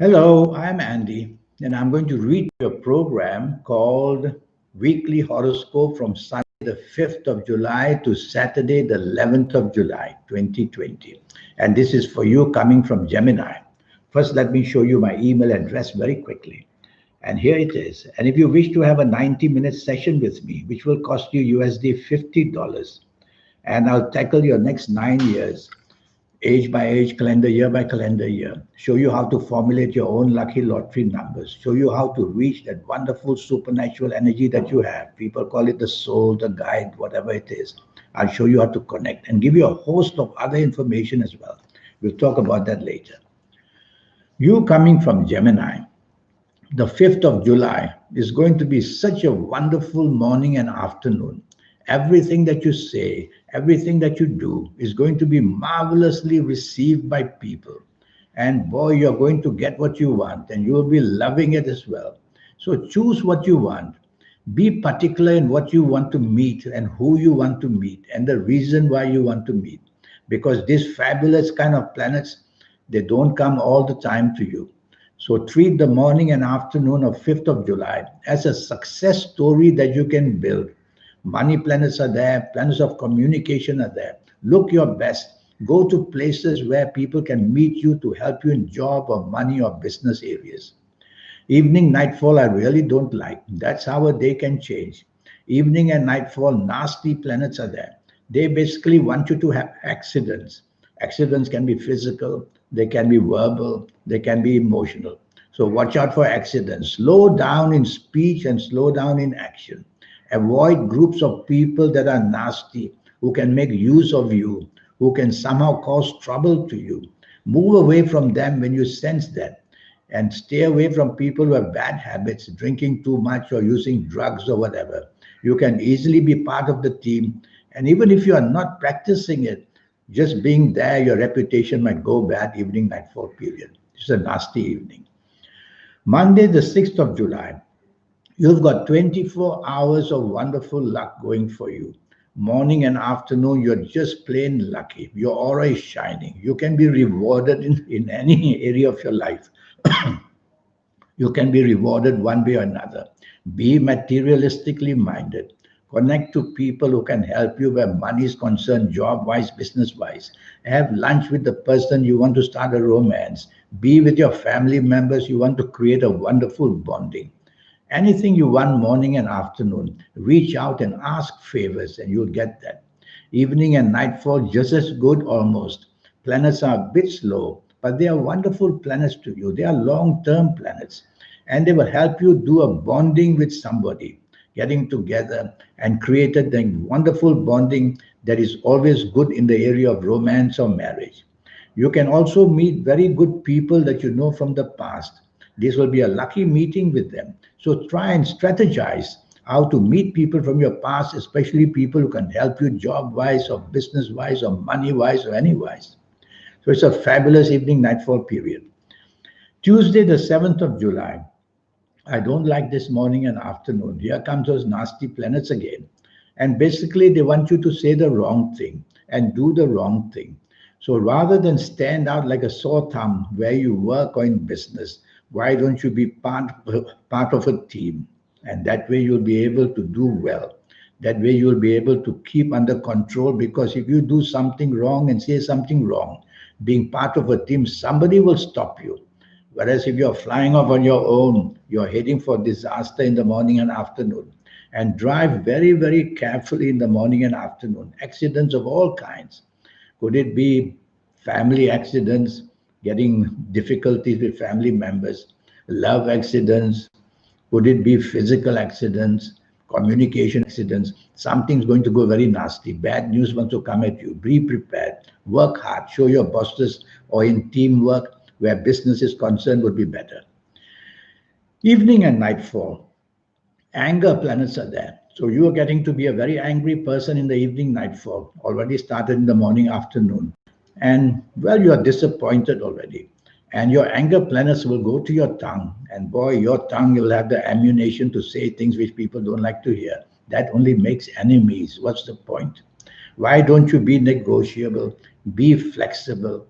Hello, I'm Andy, and I'm going to read a program called Weekly Horoscope from Sunday the 5th of July to Saturday the 11th of July 2020. And this is for you coming from Gemini. First, let me show you my email address very quickly. And here it is. And if you wish to have a 90-minute session with me, which will cost you USD $50, and I'll tackle your next 9 years age by age, calendar year by calendar year, show you how to formulate your own lucky lottery numbers, show you how to reach that wonderful supernatural energy that you have. People call it the soul, the guide, whatever it is. I'll show you how to connect and give you a host of other information as well. We'll talk about that later. You coming from Gemini, the 5th of July is going to be such a wonderful morning and afternoon. Everything that you say, everything that you do is going to be marvelously received by people. And boy, you're going to get what you want and you will be loving it as well. So choose what you want. Be particular in what you want to meet and who you want to meet and the reason why you want to meet. Because these fabulous kind of planets, they don't come all the time to you. So treat the morning and afternoon of 5th of July as a success story that you can build. Money planets are there, planets of communication are there. Look your best. Go to places where people can meet you to help you in job or money or business areas. Evening nightfall, I really don't like. That's how a day can change. Evening and nightfall, nasty planets are there. They basically want you to have accidents. Accidents can be physical, they can be verbal, they can be emotional. So watch out for accidents. Slow down in speech and slow down in action. Avoid groups of people that are nasty, who can make use of you, who can somehow cause trouble to you. Move away from them when you sense that and stay away from people who have bad habits, drinking too much or using drugs or whatever. You can easily be part of the team. And even if you are not practicing it, just being there, your reputation might go bad evening nightfall period. It's a nasty evening. Monday, the 6th of July. You've got 24 hours of wonderful luck going for you. Morning and afternoon, you're just plain lucky. Your aura is shining. You can be rewarded in any area of your life. You can be rewarded one way or another. Be materialistically minded. Connect to people who can help you where money is concerned, job wise, business wise. Have lunch with the person you want to start a romance. Be with your family members you want to create a wonderful bonding. Anything you want morning and afternoon, reach out and ask favors and you'll get that. Evening and nightfall, just as good almost. Planets are a bit slow, but they are wonderful planets to you. They are long term planets and they will help you do a bonding with somebody, getting together and created the wonderful bonding that is always good in the area of romance or marriage. You can also meet very good people that you know from the past. This will be a lucky meeting with them. So try and strategize how to meet people from your past, especially people who can help you job wise or business wise or money wise or any wise. So it's a fabulous evening nightfall period. Tuesday, the 7th of July. I don't like this morning and afternoon. Here comes those nasty planets again. And basically, they want you to say the wrong thing and do the wrong thing. So rather than stand out like a sore thumb where you work or in business, why don't you be part of a team? And that way you'll be able to do well. That way you'll be able to keep under control because if you do something wrong and say something wrong, being part of a team, somebody will stop you. Whereas if you're flying off on your own, you're heading for disaster in the morning and afternoon. And drive very, very carefully in the morning and afternoon. Accidents of all kinds. Could it be family accidents, getting difficulties with family members, love accidents? Could it be physical accidents, communication accidents? Something's going to go very nasty. Bad news wants to come at you. Be prepared. Work hard. Show your bosses or in teamwork where business is concerned would be better. Evening and nightfall. Anger planets are there. So you are getting to be a very angry person in the evening nightfall. Already started in the morning, afternoon. And well, you are disappointed already. And your anger planets will go to your tongue. And boy, your tongue will have the ammunition to say things which people don't like to hear. That only makes enemies. What's the point? Why don't you be negotiable? Be flexible.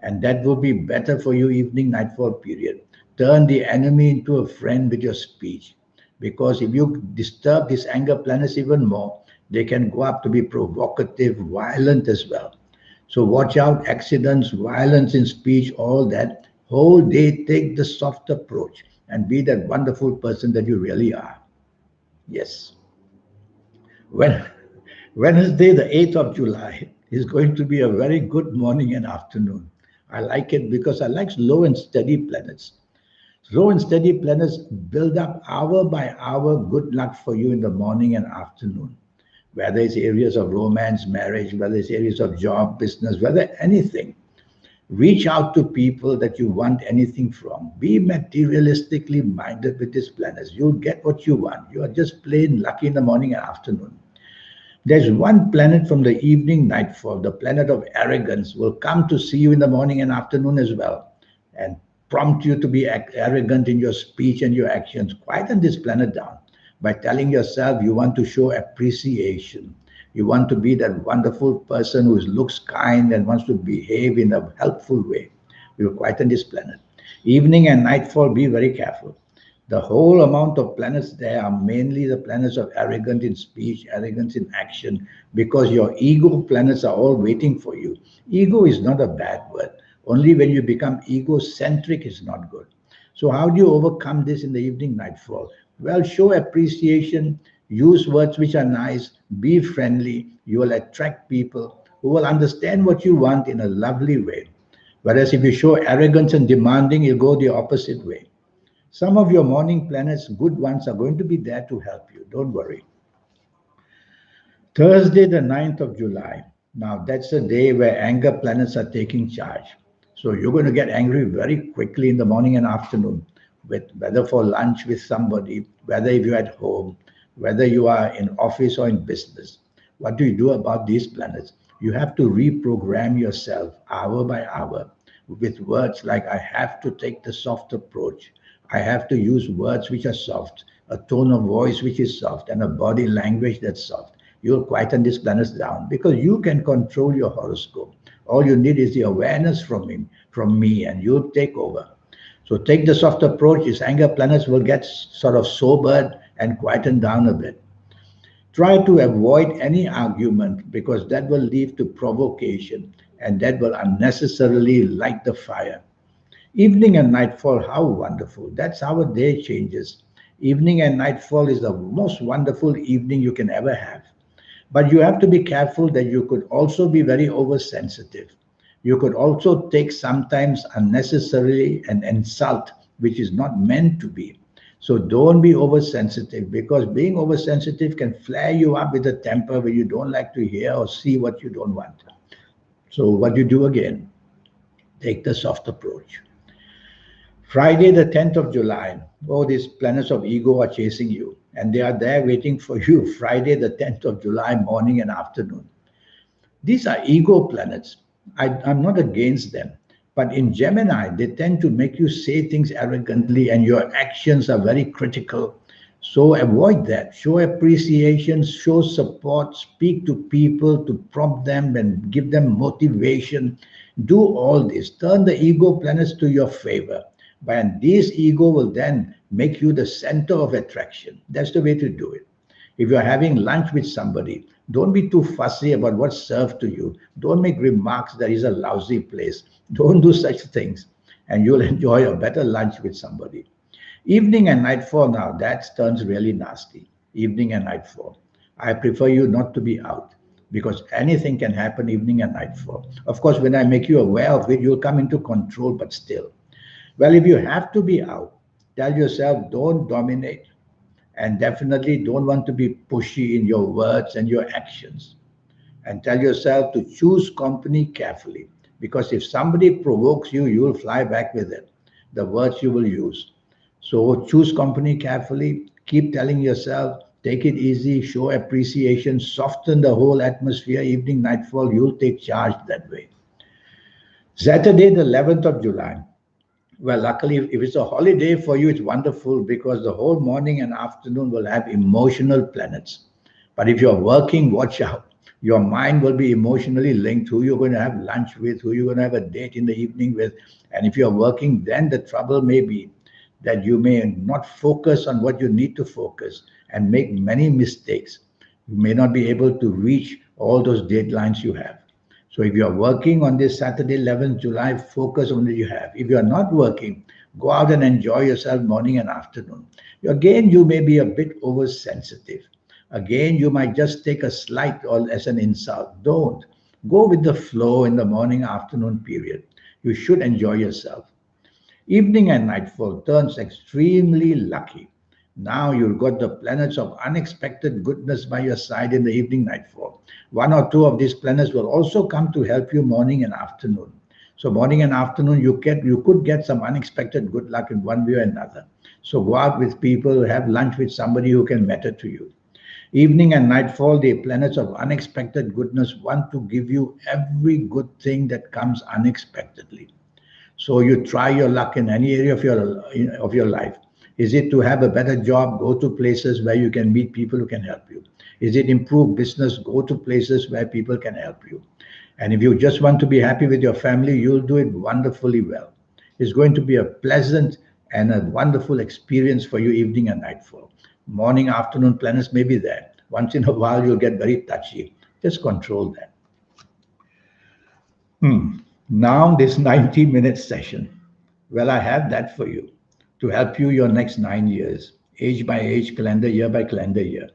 And that will be better for you evening nightfall period. Turn the enemy into a friend with your speech, because if you disturb these anger planets even more, they can go up to be provocative, violent as well. So watch out, accidents, violence in speech, all that. Whole day take the soft approach and be that wonderful person that you really are. Yes. When Wednesday, the 8th of July, is going to be a very good morning and afternoon. I like it because I like slow and steady planets. Slow and steady planets build up hour by hour good luck for you in the morning and afternoon. Whether it's areas of romance, marriage, whether it's areas of job, business, whether anything. Reach out to people that you want anything from. Be materialistically minded with these planets. You'll get what you want. You are just plain lucky in the morning and afternoon. There's one planet from the evening nightfall, the planet of arrogance, will come to see you in the morning and afternoon as well, and prompt you to be arrogant in your speech and your actions. Quieten this planet down by telling yourself you want to show appreciation. You want to be that wonderful person who looks kind and wants to behave in a helpful way. You quieten this planet. Evening and nightfall, be very careful. The whole amount of planets there are mainly the planets of arrogance in speech, arrogance in action, because your ego planets are all waiting for you. Ego is not a bad word. Only when you become egocentric is not good. So, how do you overcome this in the evening nightfall? Well, show appreciation, use words which are nice, be friendly. You will attract people who will understand what you want in a lovely way. Whereas if you show arrogance and demanding, you'll go the opposite way. Some of your morning planets, good ones, are going to be there to help you. Don't worry. Thursday, the 9th of July. Now, that's a day where anger planets are taking charge. So, you're going to get angry very quickly in the morning and afternoon, with whether for lunch with somebody, whether if you're at home, whether you are in office or in business. What do you do about these planets? You have to reprogram yourself hour by hour with words like, I have to take the soft approach. I have to use words which are soft, a tone of voice which is soft, and a body language that's soft. You'll quieten these planets down because you can control your horoscope. All you need is the awareness from me, and you'll take over. So take the soft approach. These anger planets will get sort of sobered and quietened down a bit. Try to avoid any argument because that will lead to provocation and that will unnecessarily light the fire. Evening and nightfall, how wonderful. That's how a day changes. Evening and nightfall is the most wonderful evening you can ever have. But you have to be careful that you could also be very oversensitive. You could also take sometimes unnecessarily an insult which is not meant to be. So don't be oversensitive because being oversensitive can flare you up with a temper where you don't like to hear or see what you don't want. So what you do again, take the soft approach. Friday, the 10th of July. Oh, these planets of ego are chasing you, and they are there waiting for you. Friday, the 10th of July, morning and afternoon. These are ego planets. I'm not against them. But in Gemini, they tend to make you say things arrogantly, and your actions are very critical. So avoid that. Show appreciation, show support, speak to people to prompt them and give them motivation. Do all this. Turn the ego planets to your favor. And this ego will then make you the center of attraction. That's the way to do it. If you're having lunch with somebody, don't be too fussy about what's served to you. Don't make remarks that is a lousy place. Don't do such things, and you'll enjoy a better lunch with somebody. Evening and nightfall now, that turns really nasty. Evening and nightfall. I prefer you not to be out because anything can happen evening and nightfall. Of course, when I make you aware of it, you'll come into control, but still. Well, if you have to be out, tell yourself don't dominate and definitely don't want to be pushy in your words and your actions. And tell yourself to choose company carefully because if somebody provokes you, you will fly back with it, the words you will use. So choose company carefully, keep telling yourself, take it easy, show appreciation, soften the whole atmosphere, evening, nightfall, you'll take charge that way. Saturday, the 11th of July. Well, luckily, if it's a holiday for you, it's wonderful because the whole morning and afternoon will have emotional planets. But if you're working, watch out. Your mind will be emotionally linked, who you're going to have lunch with, who you're going to have a date in the evening with. And if you're working, then the trouble may be that you may not focus on what you need to focus and make many mistakes. You may not be able to reach all those deadlines you have. So if you're working on this Saturday, 11th July, focus on what you have. If you're not working, go out and enjoy yourself morning and afternoon. Again, you may be a bit oversensitive. Again, you might just take a slight or as an insult. Don't. Go with the flow in the morning afternoon period. You should enjoy yourself. Evening and nightfall turns extremely lucky. Now you've got the planets of unexpected goodness by your side in the evening nightfall. One or two of these planets will also come to help you morning and afternoon. So morning and afternoon you could get some unexpected good luck in one way or another. So go out with people, have lunch with somebody who can matter to you. Evening and nightfall, the planets of unexpected goodness want to give you every good thing that comes unexpectedly. So you try your luck in any area of your life. Is it to have a better job? Go to places where you can meet people who can help you. Is it improve business? Go to places where people can help you. And if you just want to be happy with your family, you'll do it wonderfully well. It's going to be a pleasant and a wonderful experience for you evening and nightfall. Morning, afternoon planets may be there. Once in a while, you'll get very touchy. Just control that. Now, this 90-minute session. Well, I have that for you to help you your next 9 years, age by age, calendar year by calendar year.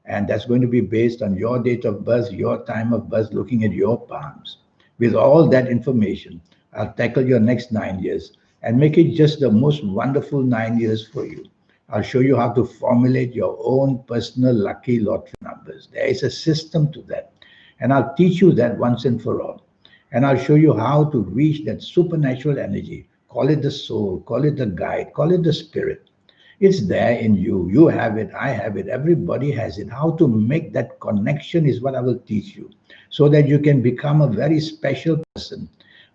And that's going to be based on your date of birth, your time of birth, looking at your palms. With all that information, I'll tackle your next 9 years and make it just the most wonderful 9 years for you. I'll show you how to formulate your own personal lucky lottery numbers. There is a system to that. And I'll teach you that once and for all. And I'll show you how to reach that supernatural energy. Call it the soul, call it the guide, call it the spirit. It's there in you. You have it, I have it, everybody has it. How to make that connection is what I will teach you so that you can become a very special person.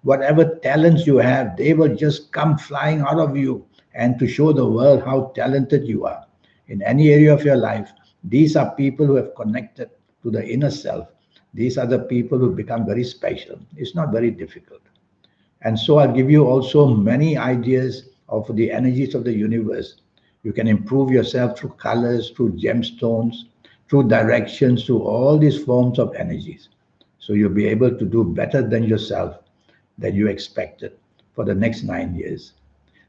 Whatever talents you have, they will just come flying out of you and to show the world how talented you are. In any area of your life, these are people who have connected to the inner self. These are the people who become very special. It's not very difficult. And so I'll give you also many ideas of the energies of the universe. You can improve yourself through colors, through gemstones, through directions, through all these forms of energies. So you'll be able to do better than yourself than you expected for the next 9 years.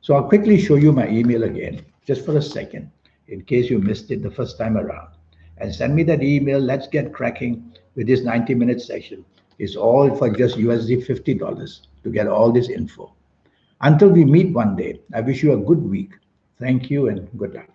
So I'll quickly show you my email again, just for a second, in case you missed it the first time around. And send me that email. Let's get cracking with this 90-minute session. It's all for just USD $50 to get all this info. Until we meet one day, I wish you a good week. Thank you and good luck.